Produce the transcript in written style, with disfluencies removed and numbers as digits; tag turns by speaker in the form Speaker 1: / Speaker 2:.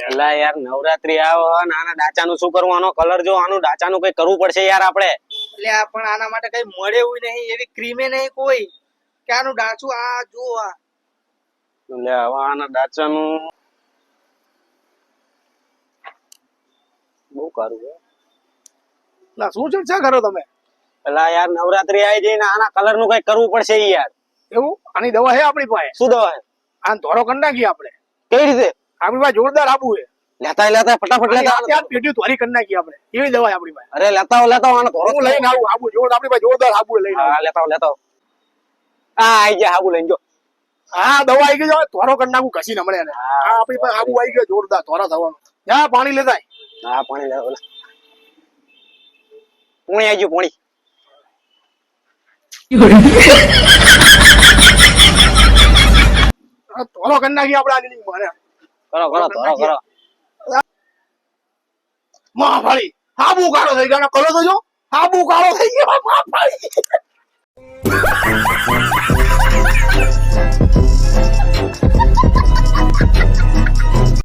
Speaker 1: એલા યાર નવરાત્રી આવે ને આના ડાચાનું શું કરવું? આનો કલર જો, આનું ડાચાનું કઈ કરવું પડશે યાર આપણે.
Speaker 2: એટલે આ પણ આના માટે કઈ મળે એવું નહીં, એવી ક્રીમે નહીં કોઈ કે આનું ડાચું આ જો આ.
Speaker 1: એટલે હવે આના ડાચાનું બહુ કારું છે.
Speaker 3: ના શું છે શું કરો તમે?
Speaker 1: એલા યાર નવરાત્રી આવી જઈ ને આના કલર નું કઈ કરવું પડશે યાર.
Speaker 3: એવું આની દવા છે આપણી પાસે?
Speaker 1: શું દવા છે?
Speaker 3: આ ધોરો કરી નાખીએ આપણે.
Speaker 1: કઈ રીતે?
Speaker 3: આપણી પાસે જોરદાર આબુ છે.
Speaker 1: લેતા ફટાફટ લેતા.
Speaker 3: અત્યારે પેટી ધોરી કરી નાખીએ આપણે, એવી દવા છે આપણી પાસે.
Speaker 1: અરે લેતા આનો ધોરો
Speaker 3: હું લઈને આવું આબુ જોર, આપણી પાસે જોરદાર આબુ લઈને આવું.
Speaker 1: હા લેતા આ આઈ ગયા હાબુ લઈને જો.
Speaker 3: હા દવા આવી ગઈ, ધોરો કરી નાખું ઘસીને હમણાં એને. હા આપણી પાસે આબુ આવી ગયો જોરદાર ધોરા થવાનો. જા પાણી લેતા આય.
Speaker 1: હા પાણી લેતા પોણી આવી ગયું પોણી.
Speaker 3: ધોરો કરી નાખીએ આપણે આની મને.
Speaker 1: કરો ધોરો.
Speaker 3: માં ભાઈ આબુ કાળો થઈ ગયો, કલો તો જો આબુ કાળો થઈ ગયો.